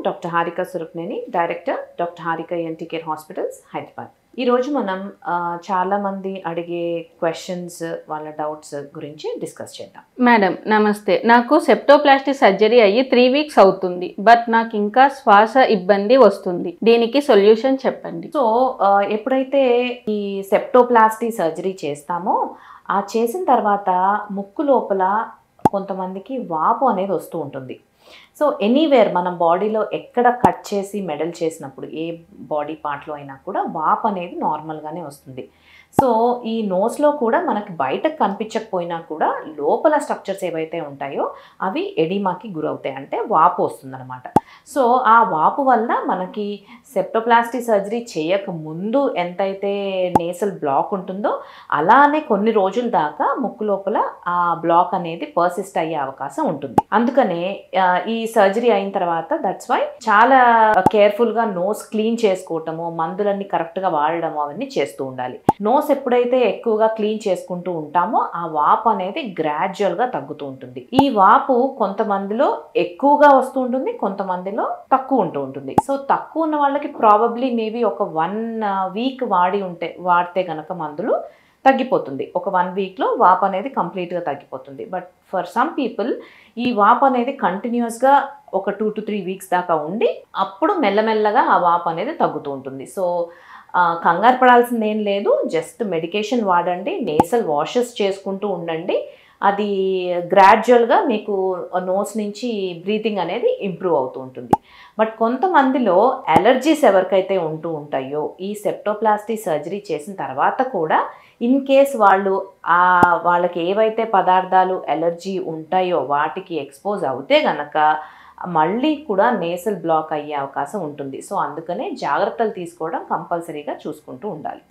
Doctor Harika Surapaneni, director doctor Harika ENT care hospitals, Hyderabad. ఈరోజు మనం చాలామంది అడిగే క్వశ్చన్స్, వాళ్ళ డౌట్స్ గురించి డిస్కస్ చేద్దాం. మేడం నమస్తే, నాకు సెప్టోప్లాస్టీ సర్జరీ అయ్యి 3 వీక్స్ అవుతుంది, బట్ నాకు ఇంకా శ్వాస ఇబ్బంది వస్తుంది. దీనికి సొల్యూషన్ చెప్పండి. సో ఎప్పుడైతే ఈ సెప్టోప్లాస్టీ సర్జరీ చేస్తామో ఆ చేసిన తర్వాత ముక్కు లోపల కొంతమందికి వాపు అనేది వస్తూ ఉంటుంది. సో ఎనీవేర్ మనం బాడీలో ఎక్కడ కట్ చేసి మెడల్ చేసినప్పుడు ఏ బాడీ పార్ట్లో అయినా కూడా వాపు అనేది నార్మల్గానే వస్తుంది. సో ఈ నోస్లో కూడా మనకి బయటకు కనిపించకపోయినా కూడా లోపల స్ట్రక్చర్స్ ఏవైతే ఉంటాయో అవి ఎడిమాకి గురవుతాయి, అంటే వాపు వస్తుందన్నమాట. సో ఆ వాపు వల్ల మనకి సెప్టోప్లాస్టీ సర్జరీ చేయక ముందు ఎంతైతే నేసల్ బ్లాక్ ఉంటుందో అలానే కొన్ని రోజుల దాకా ముక్కు లోపల ఆ బ్లాక్ అనేది పర్సిస్ట్ అయ్యే అవకాశం ఉంటుంది. అందుకనే ఈ సర్జరీ అయిన తర్వాత దట్స్ వై చాలా కేర్ఫుల్గా నోస్ క్లీన్ చేసుకోవటము, మందులన్నీ కరెక్ట్గా వాడడము అవన్నీ చేస్తూ ఉండాలి. నోస్ ఎప్పుడైతే ఎక్కువగా క్లీన్ చేసుకుంటూ ఉంటామో ఆ వాపు అనేది గ్రాడ్యువల్గా తగ్గుతూ ఉంటుంది. ఈ వాపు కొంతమందిలో ఎక్కువగా వస్తూ ఉంటుంది, కొంతమందిలో తక్కువ ఉంటూ ఉంటుంది. సో తక్కువ ఉన్న వాళ్ళకి ప్రాబబ్లీ మేబీ ఒక 1 వీక్ వాడితే కనుక మందులు తగ్గిపోతుంది. ఒక 1 వీక్లో వాపు అనేది కంప్లీట్గా తగ్గిపోతుంది. బట్ ఫర్ సమ్ పీపుల్ ఈ వాపు అనేది కంటిన్యూస్గా ఒక 2 to 3 వీక్స్ దాకా ఉండి అప్పుడు మెల్లమెల్లగా ఆ వాపు అనేది తగ్గుతూ ఉంటుంది. సో కంగారు పడాల్సింది ఏం లేదు, జస్ట్ మెడికేషన్ వాడండి, నేసల్ వాషెస్ చేసుకుంటూ ఉండండి. అది గ్రాడ్యువల్గా మీకు నోస్ నుంచి బ్రీతింగ్ అనేది ఇంప్రూవ్ అవుతూ ఉంటుంది. బట్ కొంతమందిలో అలర్జీస్ ఎవరికైతే ఉంటూ ఉంటాయో ఈ సెప్టోప్లాస్టీ సర్జరీ చేసిన తర్వాత కూడా ఇన్ కేస్ వాళ్ళకి ఏవైతే పదార్థాలు అలర్జీ ఉంటాయో వాటికి ఎక్స్పోజ్ అవుతే గనక మళ్ళీ కూడా నేసల్ బ్లాక్ అయ్యే అవకాశం ఉంటుంది. సో అందుకనే జాగ్రత్తలు తీసుకోవడం కంపల్సరీగా చూసుకుంటూ ఉండాలి.